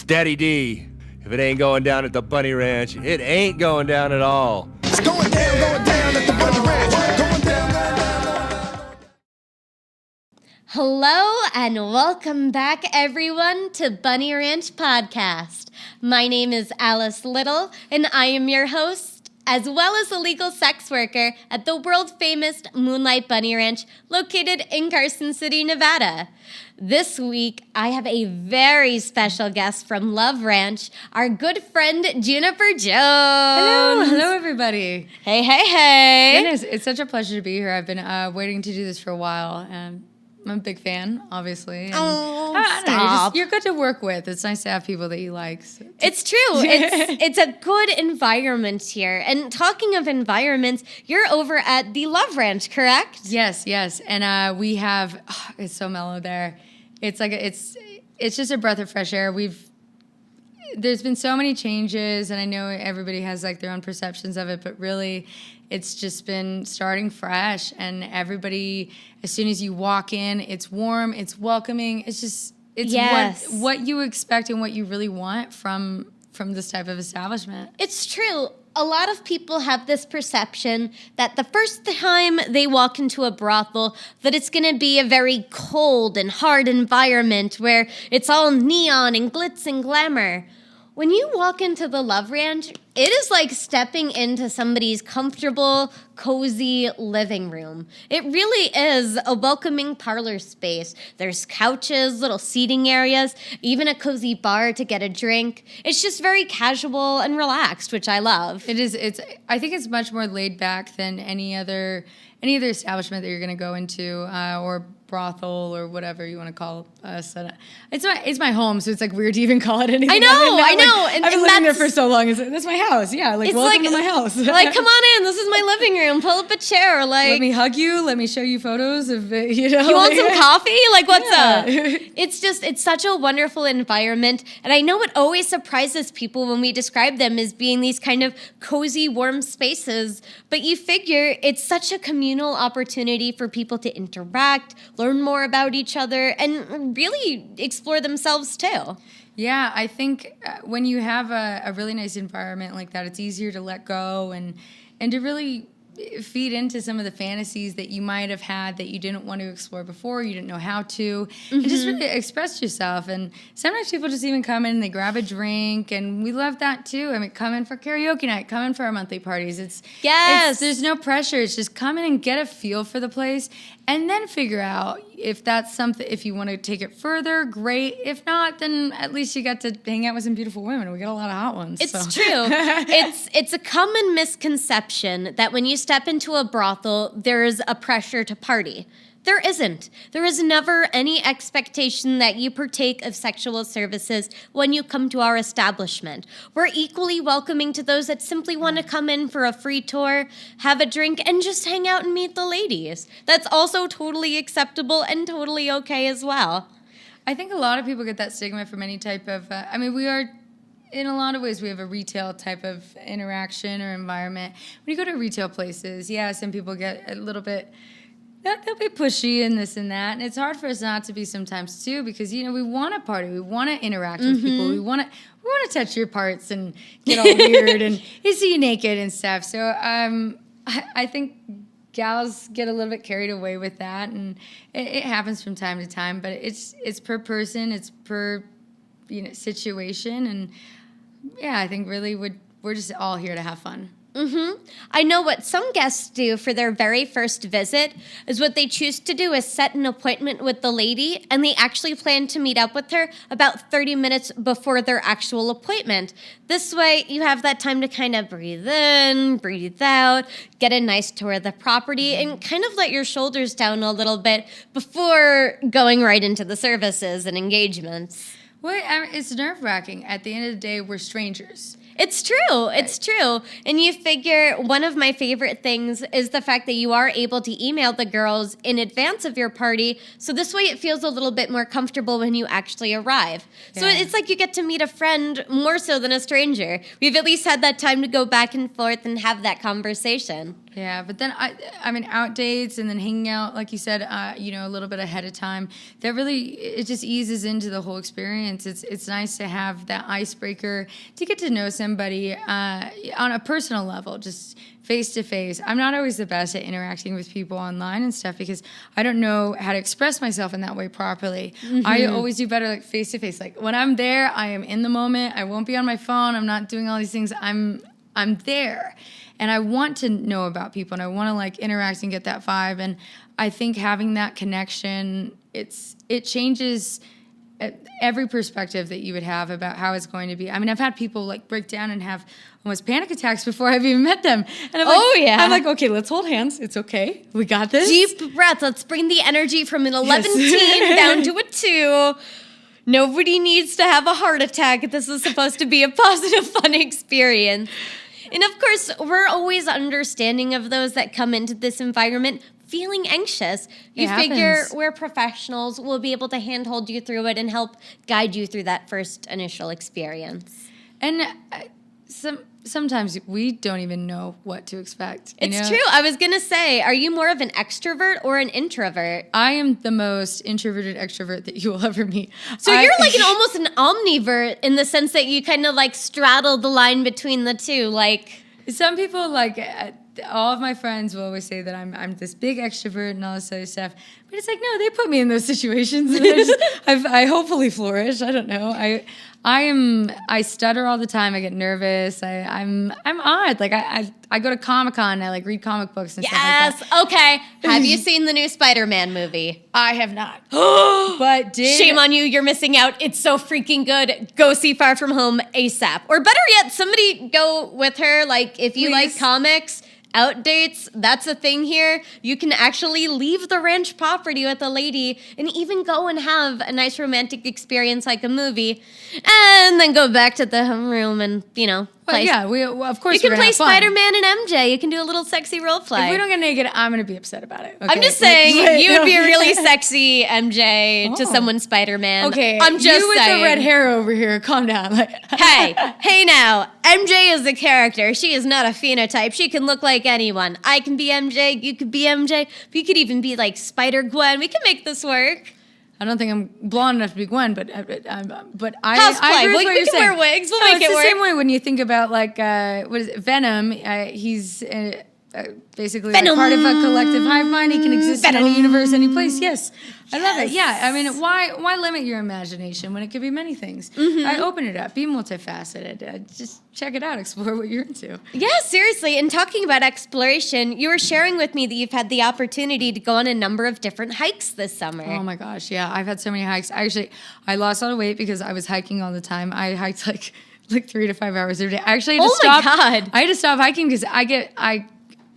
Daddy D. If it ain't going down at the Bunny Ranch, it ain't going down at all. It's going down at the Bunny Ranch. Going down. Hello and welcome back, everyone, to BunnyRanch Podcast. My name is Alice Little, and I am your host, as well as a legal sex worker at the world-famous Moonlight Bunny Ranch located in Carson City, Nevada. This week, I have a very special guest from LoveRanch, our good friend, Juniper Jones. Hello everybody. Hey. Goodness, it's such a pleasure to be here. I've been waiting to do this for a while. I'm a big fan, obviously. And I don't know, you're good to work with. It's nice to have people that you like. So it's true. It's a good environment here. And talking of environments, you're over at the LoveRanch, correct? Yes. And we have, it's so mellow there. It's like, it's just a breath of fresh air. There's been so many changes, and I know everybody has like their own perceptions of it, but really it's just been starting fresh, and everybody, as soon as you walk in, it's warm, it's welcoming, it's yes. what you expect and what you really want from this type of establishment. It's true. A lot of people have this perception that the first time they walk into a brothel, that it's going to be a very cold and hard environment where it's all neon and glitz and glamour. When you walk into the LoveRanch, it is like stepping into somebody's comfortable, cozy living room. It really is a welcoming parlor space. There's couches, little seating areas, even a cozy bar to get a drink. It's just very casual and relaxed, which I love. It is. I think it's much more laid back than any other establishment that you're going to go into, or brothel or whatever you want to call us. It's my home, so it's like weird to even call it anything. I know. I've been living there for so long. That's my house. Yeah, like welcome to my house. Like, come on in. This is my living room. Pull up a chair. Like, let me hug you. Let me show you photos of You want some coffee? Like, what's up? It's such a wonderful environment, and I know it always surprises people when we describe them as being these kind of cozy, warm spaces. But you figure it's such a communal opportunity for people to interact, learn more about each other, and really explore themselves too. Yeah, I think when you have a really nice environment like that, it's easier to let go and to really feed into some of the fantasies that you might have had that you didn't want to explore before, you didn't know how to, and just really express yourself. And sometimes people just even come in and they grab a drink, and we love that too. I mean, come in for karaoke night, come in for our monthly parties. There's no pressure. It's just come in and get a feel for the place, and then figure out if that's something, if you want to take it further, great. If not, then at least you got to hang out with some beautiful women. We got a lot of hot ones. It's true. It's a common misconception that when you step into a brothel, there is a pressure to party. There isn't. There is never any expectation that you partake of sexual services when you come to our establishment. We're equally welcoming to those that simply want to come in for a free tour, have a drink, and just hang out and meet the ladies. That's also totally acceptable and totally okay as well. I think a lot of people get that stigma from any type of, we are, in a lot of ways, we have a retail type of interaction or environment. When you go to retail places, yeah, some people get a little bit, they'll be pushy and this and that. And it's hard for us not to be sometimes too, because, we want to party. We want to interact with people. We want to touch your parts and get all weird and see you naked and stuff. So I think gals get a little bit carried away with that, and it happens from time to time, but it's per person, it's per situation, and yeah, I think really we're just all here to have fun. I know what some guests do for their very first visit is what they choose to do is set an appointment with the lady, and they actually plan to meet up with her about 30 minutes before their actual appointment. This way, you have that time to kind of breathe in, breathe out, get a nice tour of the property, and kind of let your shoulders down a little bit before going right into the services and engagements. Well, it's nerve-wracking. At the end of the day, we're strangers. It's true. It's true. And you figure one of my favorite things is the fact that you are able to email the girls in advance of your party. So this way it feels a little bit more comfortable when you actually arrive. So it's like you get to meet a friend more so than a stranger. We've at least had that time to go back and forth and have that conversation. Yeah, but then I mean, out dates and then hanging out, like you said, a little bit ahead of time. That really, it just eases into the whole experience. It's nice to have that icebreaker to get to know somebody on a personal level, just face to face. I'm not always the best at interacting with people online and stuff because I don't know how to express myself in that way properly. I always do better like face to face. Like when I'm there, I am in the moment. I won't be on my phone. I'm not doing all these things. I'm there. And I want to know about people and I want to like interact and get that vibe. And I think having that connection, it changes every perspective that you would have about how it's going to be. I mean, I've had people like break down and have almost panic attacks before I've even met them. And I'm like, okay, let's hold hands. It's okay. We got this. Deep breath. Let's bring the energy from an 11 down to a 2. Nobody needs to have a heart attack. This is supposed to be a positive, fun experience. And of course, we're always understanding of those that come into this environment feeling anxious. You figure we're professionals. We'll be able to handhold you through it and help guide you through that first initial experience. And sometimes we don't even know what to expect. It's true. I was going to say, are you more of an extrovert or an introvert? I am the most introverted extrovert that you will ever meet. So you're like almost an omnivert in the sense that you kind of like straddle the line between the two. Like some people like... all of my friends will always say that I'm this big extrovert and all this other stuff, but it's like no, they put me in those situations, and I hopefully flourish. I don't know. I stutter all the time. I get nervous. I'm odd. Like I go to Comic-Con. I like read comic books and stuff like that. Okay. Have you seen the new Spider-Man movie? I have not. But shame on you. You're missing out. It's so freaking good. Go see Far From Home ASAP. Or better yet, somebody go with her. Like if you like comics. Out dates, that's a thing here. You can actually leave the ranch property with a lady and even go and have a nice romantic experience like a movie and then go back to the room and, play. Of course you can play Spider-Man and MJ. You can do a little sexy role play. If we don't get naked, I'm going to be upset about it. Okay? I'm just saying, you would be a really sexy MJ to someone Spider-Man. Okay, I'm just you with saying. the red hair over here, calm down. Hey now, MJ is a character. She is not a phenotype. She can look like anyone. I can be MJ, you could be MJ. You could even be like Spider-Gwen. We can make this work. I don't think I'm blonde enough to be Gwen, but I agree Cosplay. with what We you're can saying. wear wigs. We'll make it's it the work. same way when you think about like what is it, Venom? He's basically like part of a collective hive mind. He can exist in any universe, any place. Yes, I love it. Yeah, I mean, why limit your imagination when it could be many things? I open it up, be multifaceted. Just check it out, explore what you're into. Yeah, seriously. And talking about exploration, you were sharing with me that you've had the opportunity to go on a number of different hikes this summer. Oh my gosh, yeah, I've had so many hikes. I lost a lot of weight because I was hiking all the time. I hiked like 3 to 5 hours every day. I actually had to stop. My God. I had to stop hiking because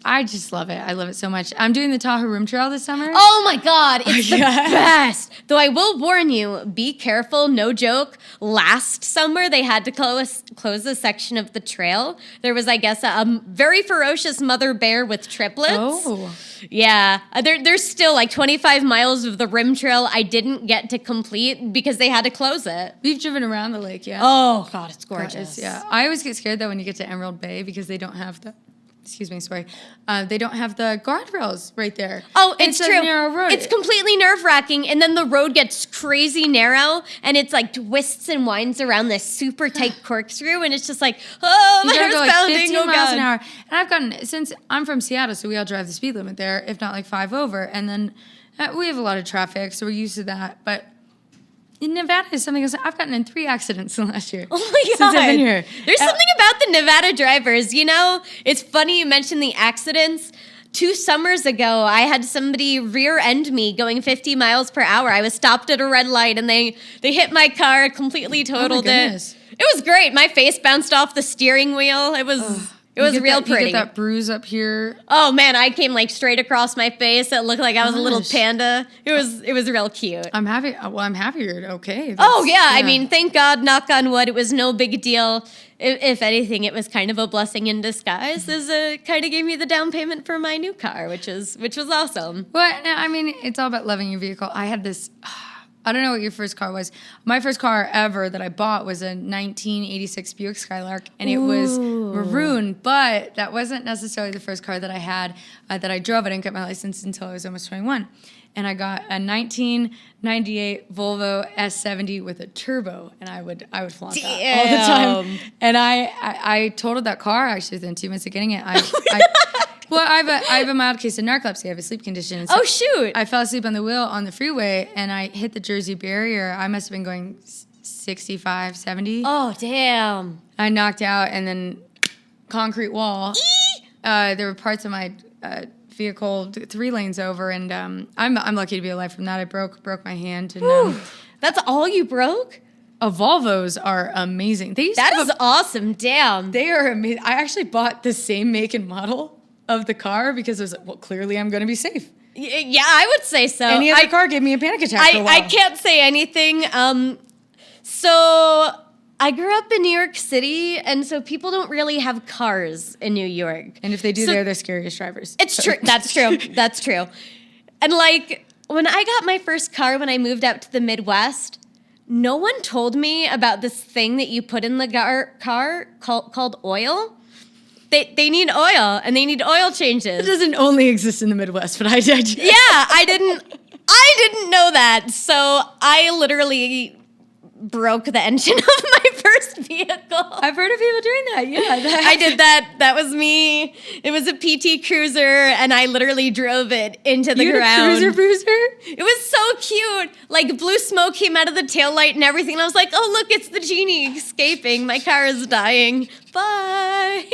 I just love it. I love it so much. I'm doing the Tahoe Room Trail this summer. Oh my God, it's the best. Though I will warn you, be careful, no joke. Last summer, they had to close a section of the trail. There was, I guess, a very ferocious mother bear with triplets. Oh. Yeah, there's still like 25 miles of the rim trail I didn't get to complete because they had to close it. We've driven around the lake, yeah. Oh God, it's gorgeous. Yeah, I always get scared though when you get to Emerald Bay because they don't have the... they don't have the guardrails right there. Oh, it's true. A narrow road. It's completely nerve-wracking, and then the road gets crazy narrow, and it's like twists and winds around this super tight corkscrew, and it's just like, oh, my heart's pounding. 15 miles an hour. And I've gotten, since I'm from Seattle, so we all drive the speed limit there, if not like 5 over, and then we have a lot of traffic, so we're used to that, but... in Nevada is something else. I've gotten in 3 accidents in the last year. Oh my God. Since I've been here. There's something about the Nevada drivers, It's funny you mentioned the accidents. 2 summers ago, I had somebody rear-end me going 50 miles per hour. I was stopped at a red light, and they hit my car, completely totaled it. goodness. It was great. My face bounced off the steering wheel. It It was real You pretty. get that bruise up here. Oh man, I came like straight across my face. It looked like I was a little Gosh. panda. It was real cute. I'm happy. Well, I'm happy you're okay. Oh yeah, I mean, thank God, knock on wood, it was no big deal. If anything, it was kind of a blessing in disguise, as it kind of gave me the down payment for my new car, which was awesome. Well, I mean, it's all about loving your vehicle. I had this. I don't know what your first car was. My first car ever that I bought was a 1986 Buick Skylark, and it was maroon. But that wasn't necessarily the first ar that I had that I drove. I didn't get my license until I was almost 21. And I got a 1998 Volvo S70 with a turbo, and I would flaunt that all the time. And I totaled that car actually within 2 minutes of getting it. Well, I have a mild case of narcolepsy. I have a sleep condition. So Oh shoot! I fell asleep on the wheel on the freeway, and I hit the Jersey barrier. I must have been going 65, 70. Oh damn! I knocked out, and then concrete wall. There were parts of my vehicle 3 lanes over, and I'm lucky to be alive from that. I broke my hand, and That's all you broke? Volvos are amazing. They used That to have is awesome. Damn. They are amazing. I actually bought the same make and model of the car because I was like, well, clearly I'm going to be safe. Yeah, I would say so. Any other car gave me a panic attack for a while. I can't say anything. So I grew up in New York City, and so people don't really have cars in New York. And if they do, So- they're the scariest drivers. It's true. That's true. That's true. And like when I got my first car when I moved out to the Midwest, no one told me about this thing that you put in the car called oil. They need oil, and they need oil changes. It doesn't only exist in the Midwest, but I did. Yeah, I didn't know that. So I literally broke the engine of my first vehicle. I've heard of people doing that. Yeah, I did that. That was me. It was a PT Cruiser, and I literally drove it into the You had ground. a cruiser bruiser? It was so cute. Like blue smoke came out of the taillight and everything. And I was like, oh, look, it's the genie escaping. My car is dying. Bye.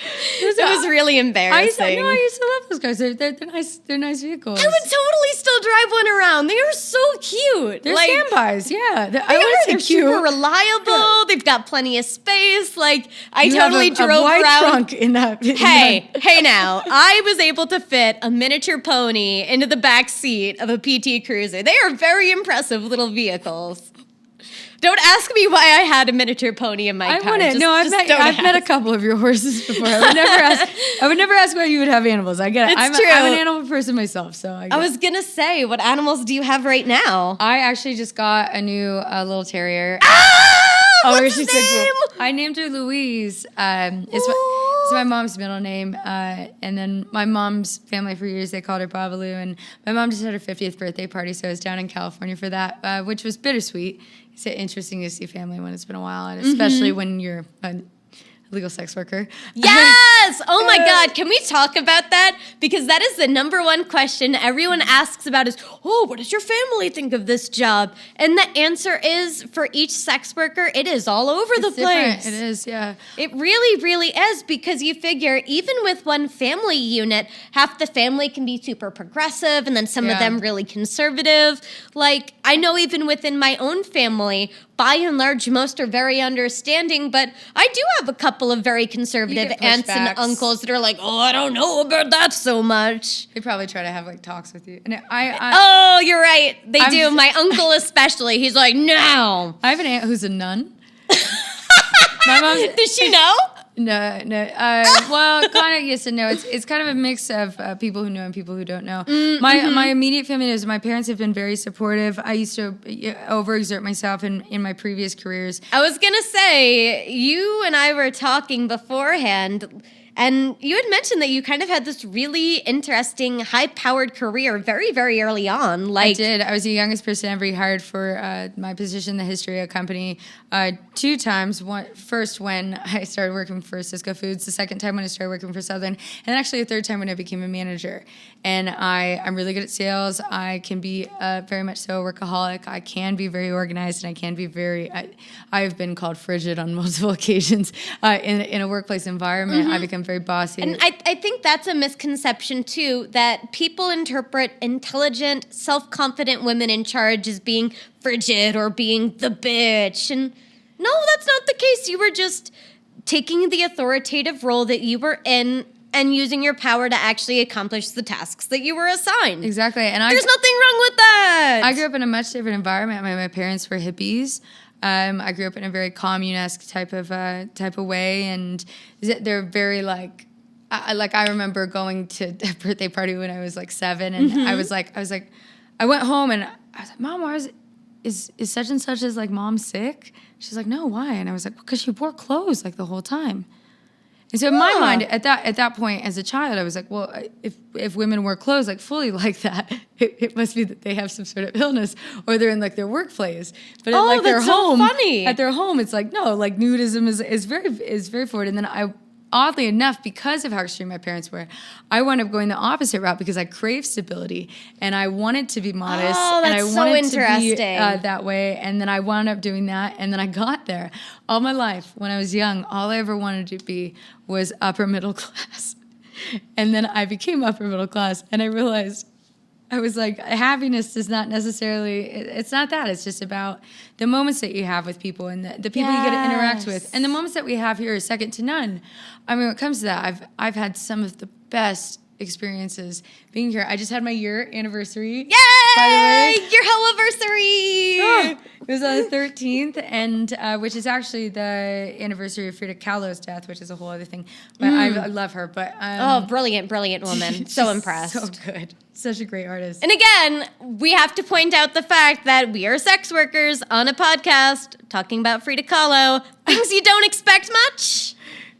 It was really embarrassing. I used to love those cars. They're nice. They're nice vehicles. I would totally still drive one around. They are so cute. They're like, standbys. Yeah, They're they're cute. super reliable. They've got plenty of space. Like I You totally have a drove wide around. trunk in that. Hey now, I was able to fit a miniature pony into the back seat of a PT Cruiser. They are very impressive little vehicles. Don't ask me why I had a miniature pony in my I car. wouldn't. No, I've met a couple of your horses before. I would never ask why you would have animals. I get it. It's I'm true. I'm an animal person myself, so I get I was gonna say, what animals do you have right now? I actually just got a new little terrier. What's she's his so name? cool. I named her Louise. It's my mom's middle name. And then my mom's family for years, they called her Babalu. And my mom just had her 50th birthday party, so I was down in California for that, which was bittersweet. It's interesting to see family when it's been a while, and especially when you're a legal sex worker. Yes! Oh my God, can we talk about that? Because that is the number one question everyone asks about is, oh, what does your family think of this job? And the answer is, for each sex worker, it is all over the place. It is, yeah. It really, really is, because you figure even with one family unit, half the family can be super progressive and then some of Yeah. them really conservative. Like, I know even within my own family, by and large, most are very understanding, but I do have a couple of very conservative get aunts and pushbacks. uncles that are like, oh, I don't know about that so much. They probably try to have like talks with you. And Oh, you're right. They I'm- do. My uncle especially. He's like, no. I have an aunt who's a nun. My mom's Does she know? No. Well, kind of yes and no. It's kind of a mix of people who know and people who don't know. My immediate family knows. My parents have been very supportive. I used to overexert myself in my previous careers. I was going to say, you and I were talking beforehand, and you had mentioned that you kind of had this really interesting, high-powered career very, very early on. I Like, did. I was the youngest person ever hired for my position in the history of a company 2 times. First when I started working for Cisco Foods, the second time when I started working for Southern, and actually a third time when I became a manager. And I'm really good at sales. I can be very much so a workaholic. I can be very organized, and I can be very, I've been called frigid on multiple occasions in a workplace environment. I become very bossy. and I think that's a misconception, too, that people interpret intelligent, self-confident women in charge as being frigid or being the bitch. And no, that's not the case. You were just taking the authoritative role that you were in and using your power to actually accomplish the tasks that you were assigned. Exactly. And There's nothing wrong with that. I grew up in a much different environment. My parents were hippies. I grew up in a very commune-esque type of way, and they're very like I remember going to a birthday party when I was like 7, and I was like I went home and I was like, Mom, why is such and such as like mom sick? She's like, no, why? And I was like, because she wore clothes like the whole time. And so in my mind, at that point as a child, I was like, well, if women wear clothes like fully like that, it must be that they have some sort of illness or they're in like their workplace. But at like their home, funny. At their home, it's like no, like nudism is very forward. And then oddly enough, because of how extreme my parents were, I wound up going the opposite route because I crave stability and I wanted to be modest. Oh, that's and I so wanted interesting. to be that way. And then I wound up doing that. And then I got there. All my life, when I was young, all I ever wanted to be was upper middle class. And then I became upper middle class and I realized I was like, happiness is not necessarily, it's not that. It's just about the moments that you have with people and the people you get to interact with. And the moments that we have here are second to none. I mean, when it comes to that, I've had some of the best experiences being here. I just had my year anniversary. Yay! By the way. Your Helliversary! It was on the 13th, and which is actually the anniversary of Frida Kahlo's death, which is a whole other thing. But I love her. But Brilliant woman. So impressed. So good. Such a great artist. And again, we have to point out the fact that we are sex workers on a podcast talking about Frida Kahlo. Things you don't expect much.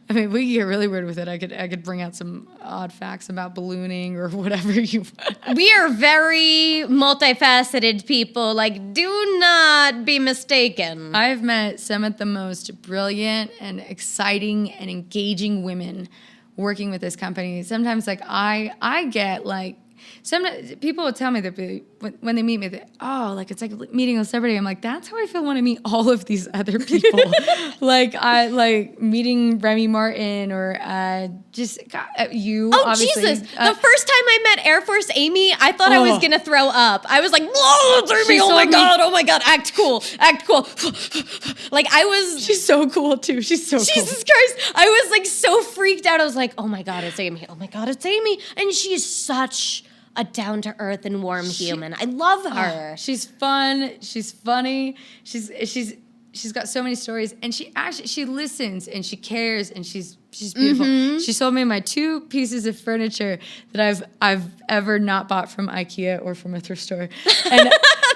I mean, we get really weird with it. I could bring out some odd facts about ballooning or whatever you want. We are very multifaceted people. Like, do not be mistaken. I've met some of the most brilliant and exciting and engaging women working with this company. Sometimes, like, I get, like, sometimes people will tell me that when they meet me, it's like meeting a celebrity. I'm like, that's how I feel when I meet all of these other people. like I like meeting Remy Martin or you. Oh, obviously. Jesus. The first time I met Air Force Amy, I thought I was going to throw up. I was like, whoa, it's Amy. Oh my God. Act cool. Like I was. She's so cool too. She's so Jesus cool. Christ. I was like so freaked out. I was like, oh my God, it's Amy. Oh my God, it's Amy. And she's such a down-to-earth and warm human. I love her. She's fun. She's funny. She's got so many stories, and she listens and she cares, and she's beautiful. Mm-hmm. She sold me my 2 pieces of furniture that I've ever not bought from IKEA or from a thrift store, and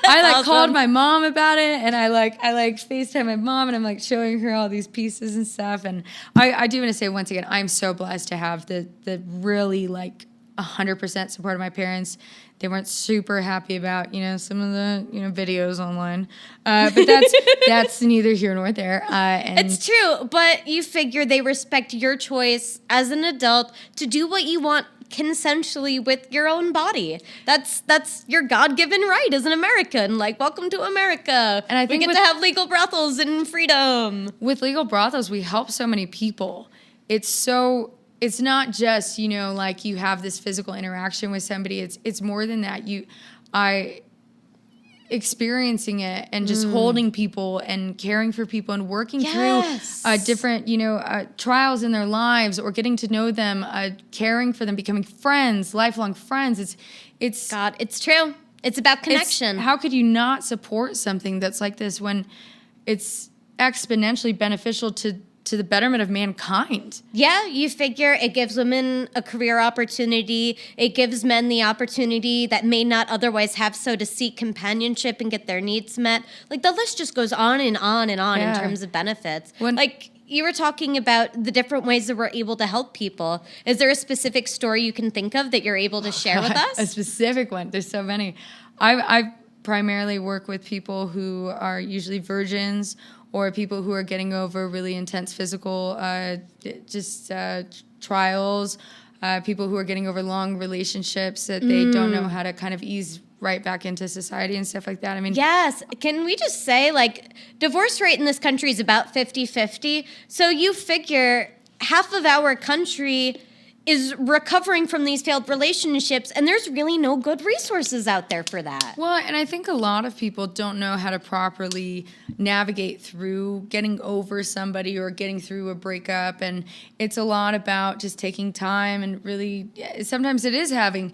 I awesome. Called my mom about it, and I FaceTime my mom, and I'm like showing her all these pieces and stuff, and I do want to say once again, I'm so blessed to have the really like 100% support of my parents. They weren't super happy about, some of the, videos online. But that's neither here nor there. And it's true, but you figure they respect your choice as an adult to do what you want consensually with your own body. That's your God-given right as an American. Like, welcome to America. And I think we get to have legal brothels and freedom. With legal brothels, we help so many people. It's not just, like you have this physical interaction with somebody. It's more than that. Experiencing it and just holding people and caring for people and working through different, trials in their lives or getting to know them, caring for them, becoming friends, lifelong friends. It's God, it's true. It's about connection. How could you not support something that's like this when it's exponentially beneficial to the betterment of mankind? Yeah, you figure it gives women a career opportunity. It gives men the opportunity that may not otherwise have so to seek companionship and get their needs met. Like the list just goes on and on and on in terms of benefits. Like you were talking about the different ways that we're able to help people. Is there a specific story you can think of that you're able to share with us? A specific one. There's so many. I primarily work with people who are usually virgins or people who are getting over really intense physical trials, people who are getting over long relationships that they don't know how to kind of ease right back into society and stuff like that. I mean, yes. Can we just say, like, divorce rate in this country is about 50-50. So you figure half of our country is recovering from these failed relationships, and there's really no good resources out there for that. Well, and I think a lot of people don't know how to properly navigate through getting over somebody or getting through a breakup. And it's a lot about just taking time and really, sometimes it is having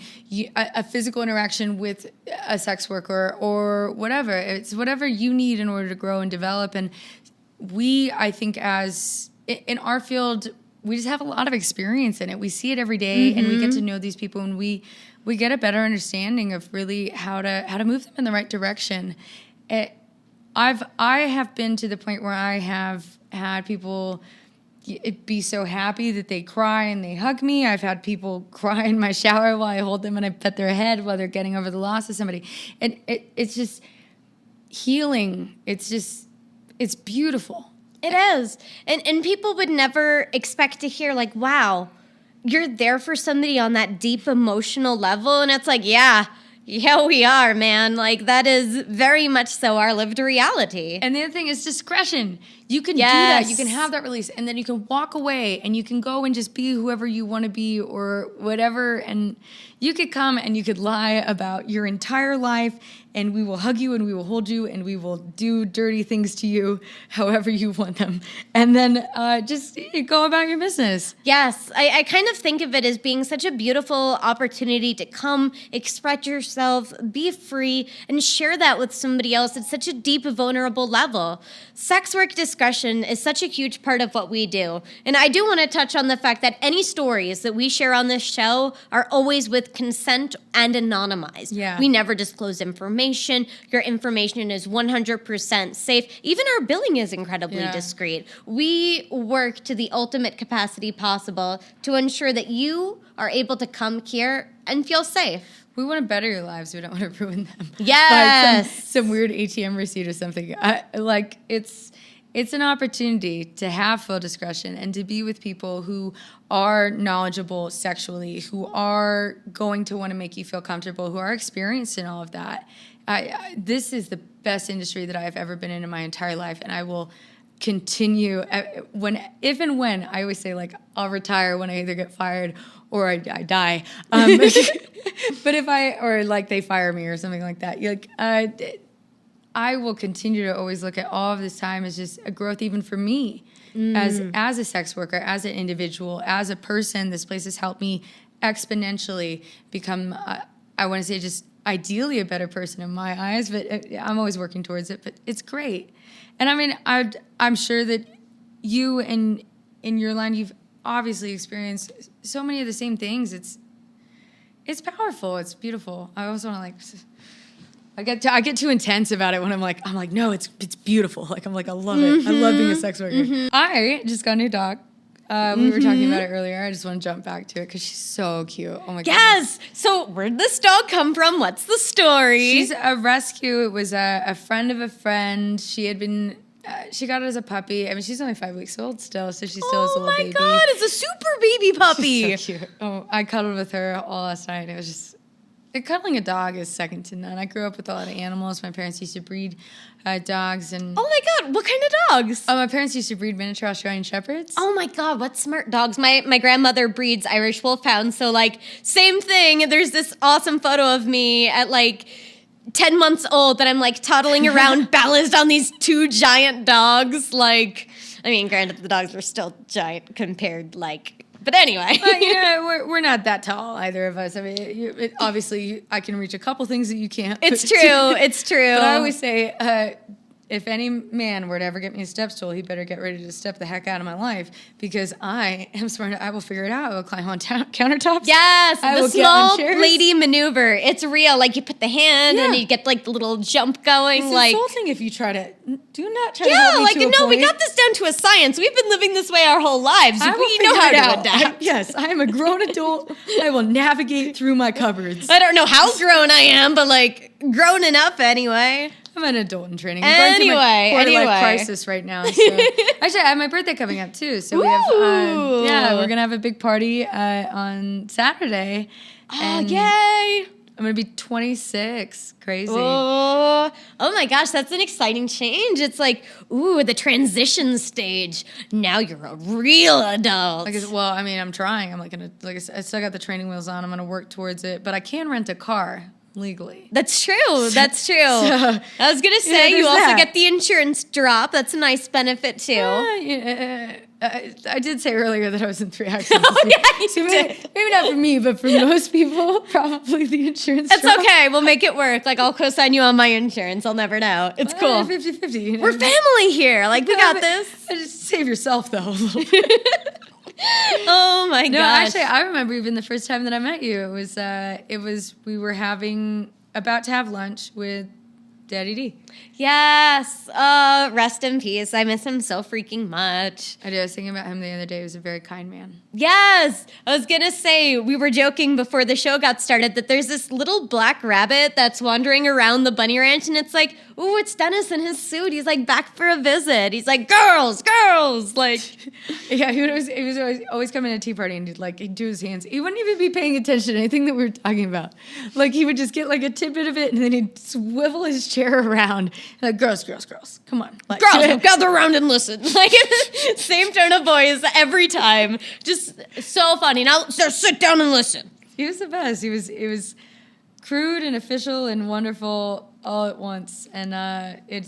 a physical interaction with a sex worker or whatever. It's whatever you need in order to grow and develop. And I think in our field, we just have a lot of experience in it. We see it every day, and we get to know these people, and we get a better understanding of really how to move them in the right direction. I have been to the point where I have had people be so happy that they cry and they hug me. I've had people cry in my shower while I hold them and I pet their head while they're getting over the loss of somebody. And it's just healing. It's beautiful. It is. And people would never expect to hear, like, wow, you're there for somebody on that deep emotional level. And it's like, yeah, we are, man. Like, that is very much so our lived reality. And the other thing is discretion. You can do that. You can have that release. And then you can walk away and you can go and just be whoever you want to be or whatever. And you could come and you could lie about your entire life, and we will hug you and we will hold you and we will do dirty things to you however you want them. And then just go about your business. Yes. I kind of think of it as being such a beautiful opportunity to come, express yourself, be free, and share that with somebody else at such a deep, vulnerable level. Sex work discretion is such a huge part of what we do. And I do want to touch on the fact that any stories that we share on this show are always with consent and anonymized. Yeah. We never disclose information. Your information is 100% safe. Even our billing is incredibly discreet. We work to the ultimate capacity possible to ensure that you are able to come here and feel safe. We want to better your lives. We don't want to ruin them. Yes. By some weird ATM receipt or something. It's an opportunity to have full discretion and to be with people who are knowledgeable sexually, who are going to want to make you feel comfortable, who are experienced in all of that. This is the best industry that I've ever been in my entire life, and I will continue. If and when, I always say, like, I'll retire when I either get fired or I die. But if they fire me or something like that, I will continue to always look at all of this time as just a growth, even for me, as a sex worker, as an individual, as a person. This place has helped me exponentially become, I want to say, just ideally a better person in my eyes, but I'm always working towards it. But it's great. And I mean, I'm sure that you in your line, you've obviously experienced so many of the same things. It's powerful. It's beautiful. I also want to I get too intense about it when I'm like, no, it's beautiful. Like, I'm like, I love it. I love being a sex worker. I just got a new dog. We were talking about it earlier. I just want to jump back to it because she's so cute. Oh my god. Yes. So where'd this dog come from? What's the story? She's a rescue. It was a friend of a friend. She had been. She got it as a puppy. I mean, she's only 5 weeks old still, so she's still a little baby. Oh my god, it's a super baby puppy. She's so cute. Oh, I cuddled with her all last night. It was just. Cuddling a dog is second to none. I grew up with a lot of animals. My parents used to breed dogs and. Oh my god, what kind of dogs? My parents used to breed miniature Australian Shepherds. Oh my god, what smart dogs. My grandmother breeds Irish Wolfhounds, so same thing. There's this awesome photo of me at 10 months old that I'm toddling around balanced on these two giant dogs. Granted the dogs were still giant compared but anyway. We're not that tall, either of us. I mean, obviously, I can reach a couple things that you can't. It's true. It's true. But I always say, if any man were to ever get me a step stool, he better get ready to step the heck out of my life because I am smart. I will figure it out. I will climb on countertops. Yes, I the will get on small chairs. lady maneuver. It's real. You put the hand and you get the little jump going. It's insulting if you try to. Do not try to Yeah, help me to a point. we got this down to a science. We've been living this way our whole lives. We know how to adapt. Yes, I am a grown adult. I will navigate through my cupboards. I don't know how grown I am, but grown enough anyway. I'm an adult in training. Anyway, I'm going through my quarter-life crisis right now. So. Actually, I have my birthday coming up too. So we have, we're gonna have a big party on Saturday. Oh, yay! I'm going to be 26. Crazy. Oh my gosh, that's an exciting change. It's like, ooh, the transition stage. Now you're a real adult. Well, I mean, I'm trying. I still got the training wheels on. I'm going to work towards it, but I can rent a car legally. That's true. That's true. I was going to say, you also get the insurance drop. That's a nice benefit, too. I did say earlier that I was in 3 accidents. Oh, yeah, you maybe not for me, but for most people, probably the insurance It's drop. okay. We'll make it work. Like, I'll co-sign you on my insurance. I'll never know. It's cool. 50-50. You know? We're family here. Like, we got this. Just save yourself, though, a little bit. Oh, my No, gosh. actually, I remember even the first time that I met you. It was we were about to have lunch with Daddy D. Yes. Rest in peace. I miss him so freaking much. I was thinking about him the other day. He was a very kind man. Yes. I was going to say, we were joking before the show got started that there's this little black rabbit that's wandering around the bunny ranch, and it's like, ooh, it's Dennis in his suit. He's like back for a visit. He's like, girls. Like, yeah, he was always coming to a tea party and he'd do his hands. He wouldn't even be paying attention to anything that we were talking about. Like, he would just get like a tidbit of it, and then he'd swivel his chair around. Like, girls, come on. Like, girls, gather around and listen. Like, same tone of voice every time. Just so funny. Now, just sit down and listen. He was the best. It was crude and official and wonderful all at once. And it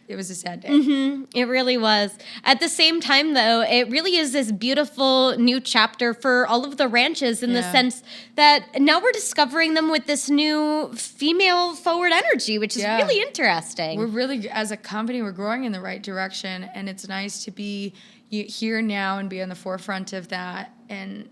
was a sad day. Mm-hmm. It really was. At the same time, though, it really is this beautiful new chapter for all of the ranches in the sense that now we're discovering them with this new female forward energy, which is really interesting. We're really, as a company, we're growing in the right direction, and it's nice to be here now and be on the forefront of that. And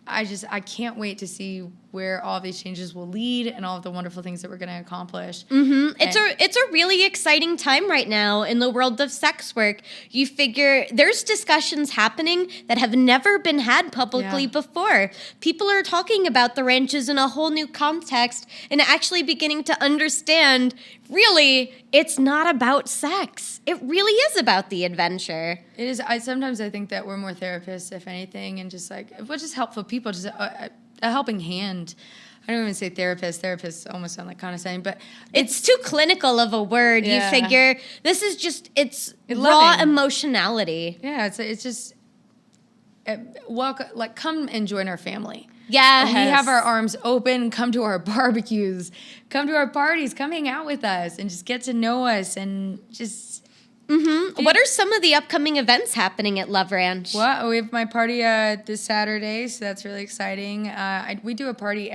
I can't wait to see where all these changes will lead and all of the wonderful things that we're going to accomplish. Mm-hmm. It's a really exciting time right now in the world of sex work. You figure there's discussions happening that have never been had publicly before. People are talking about the ranches in a whole new context and actually beginning to understand, really, it's not about sex. It really is about the adventure. It is. Sometimes I think that we're more therapists, if anything, and just like, we're just helpful people, just a helping hand. I don't even say therapist. Therapists almost sound like condescending, but it's too clinical of a word. Yeah. You figure this is just raw emotionality. Yeah, it's just welcome. Like, come and join our family. Yeah, we have our arms open. Come to our barbecues. Come to our parties. Come hang out with us and just get to know us and just. Mm-hmm. What are some of the upcoming events happening at LoveRanch? Well, we have my party this Saturday, so that's really exciting. We do a party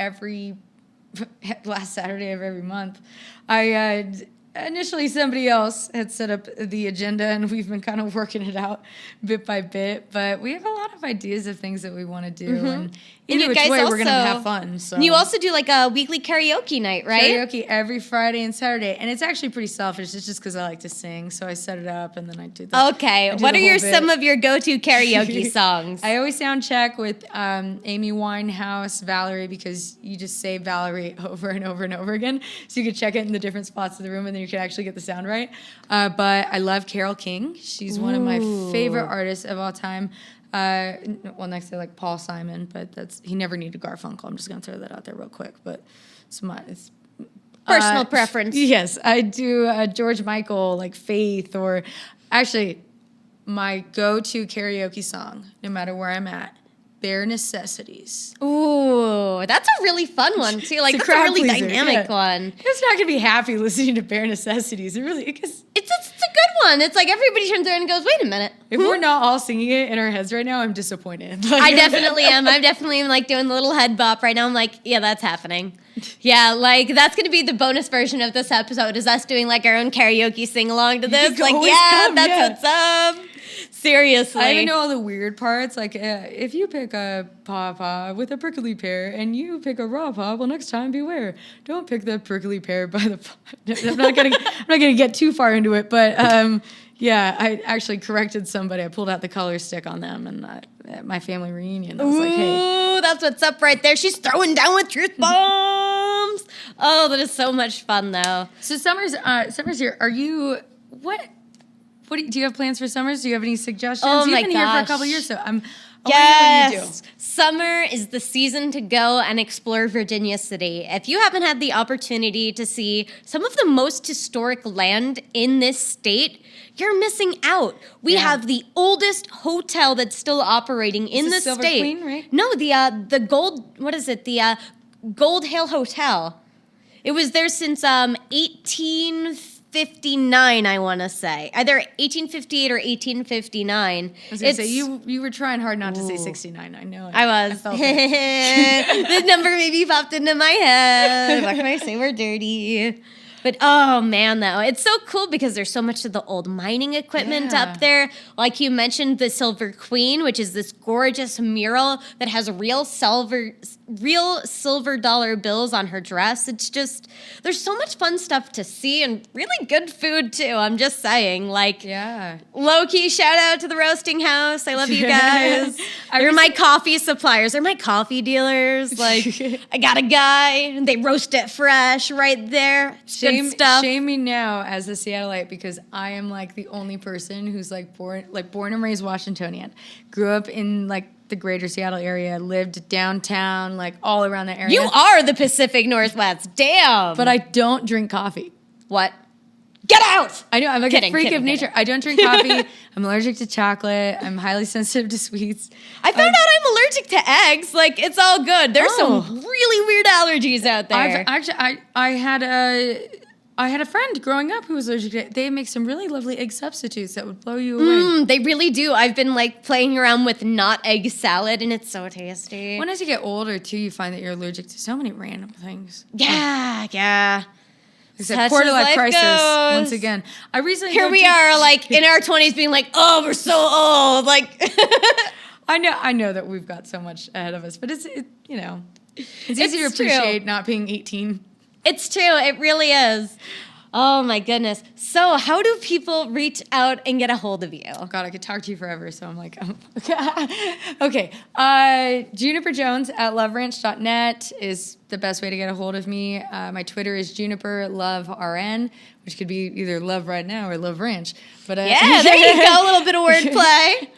last Saturday of every month. Initially, somebody else had set up the agenda, and we've been kind of working it out bit by bit. But we have a lot of ideas of things that we want to do, and either which way, we're going to have fun. So. You also do like a weekly karaoke night, right? Karaoke every Friday and Saturday, and it's actually pretty selfish. It's just because I like to sing, so I set it up, and then I do the. Okay, what are some of your go-to karaoke songs? I always sound check with Amy Winehouse, Valerie, because you just say Valerie over and over and over again, so you can check it in the different spots of the room, and then you can actually get the sound right. But I love Carole King. She's one of my favorite artists of all time. Next to like Paul Simon, but he never needed Garfunkel. I'm just gonna throw that out there real quick. But it's personal preference. Yes, I do George Michael, like Faith, or actually my go-to karaoke song, no matter where I'm at. Bare Necessities. Ooh, that's a really fun one too. Like, that's a really dynamic one. It's not gonna be happy listening to Bare Necessities. It's a good one. It's like everybody turns around and goes, "Wait a minute." If we're not all singing it in our heads right now, I'm disappointed. I definitely am. I'm definitely like doing the little head bop right now. I'm like, yeah, that's happening. Yeah, like that's gonna be the bonus version of this episode. Is us doing like our own karaoke sing along to this? Like, that's what's up. Seriously. I even know all the weird parts. Like, if you pick a pawpaw with a prickly pear and you pick a raw paw, well, next time beware. Don't pick the prickly pear by the paw. I'm not gonna get too far into it, but I actually corrected somebody. I pulled out the color stick on them, and at my family reunion, I was like, hey. Ooh, that's what's up right there. She's throwing down with truth bombs. Oh, that is so much fun, though. So summer's here. Are you do you have plans for summers? Do you have any suggestions? Oh You've my been here for a gosh. couple years, so I want to hear what you do. Yes. Summer is the season to go and explore Virginia City. If you haven't had the opportunity to see some of the most historic land in this state, you're missing out. We have the oldest hotel that's still operating in the Silver state. Queen, right? No, the Gold, what is it? The Gold Hill Hotel. It was there since 1859, I want to say. Either 1858 or 1859. I was going to say, you were trying hard not to say 69. I know it. I was. I felt it. The number maybe popped into my head. What can I say? We're dirty. But oh man, though, it's so cool because there's so much of the old mining equipment up there. Like you mentioned, the Silver Queen, which is this gorgeous mural that has real silver dollar bills on her dress. It's just, there's so much fun stuff to see and really good food too. I'm just saying, like, low key shout out to the Roasting House. I love you guys. They're my coffee suppliers. They're my coffee dealers. Like, I got a guy, and they roast it fresh right there. Good stuff. Shame me now as a Seattleite because I am like the only person who's born and raised Washingtonian. Grew up in like the greater Seattle area, lived downtown, like all around the area. You are the Pacific Northwest. Damn. But I don't drink coffee. What? Get out! I know, I'm like a freak of nature. I don't drink coffee. I'm allergic to chocolate. I'm highly sensitive to sweets. I found out I'm allergic to eggs. Like, it's all good. There's some really weird allergies out there. I had a friend growing up who was allergic to it. They make some really lovely egg substitutes that would blow you away. They really do. I've been like playing around with not egg salad, and it's so tasty. When as you get older, too, you find that you're allergic to so many random things. Yeah. Except quarter life crisis once again. I recently here we are, like in our 20s, being like, oh, we're so old. Like, I know that we've got so much ahead of us, but it's easy to appreciate not being 18. It's true. It really is. Oh, my goodness. So how do people reach out and get a hold of you? Oh, God, I could talk to you forever, so I'm like, okay. Juniper Jones at LoveRanch.net is the best way to get a hold of me. My Twitter is Juniper Love RN, which could be either Love Right Now or Love Ranch. But yeah, there you go. A little bit of wordplay.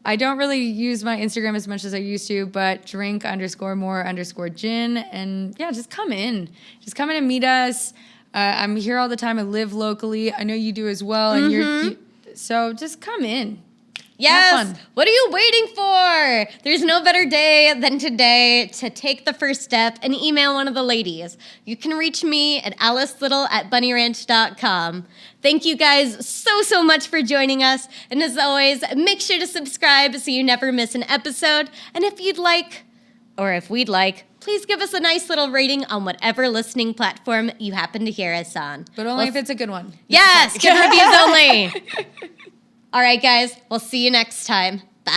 I don't really use my Instagram as much as I used to, but drink_more_gin. And yeah, just come in. Just come in and meet us. I'm here all the time. I live locally. I know you do as well. And so just come in. Yes. What are you waiting for? There's no better day than today to take the first step and email one of the ladies. You can reach me at alicelittle@bunnyranch.com. Thank you guys so much for joining us. And as always, make sure to subscribe so you never miss an episode. And if you'd like, or if we'd like, please give us a nice little rating on whatever listening platform you happen to hear us on. But only if it's a good one. Yes, good reviews only. All right, guys, we'll see you next time. Bye.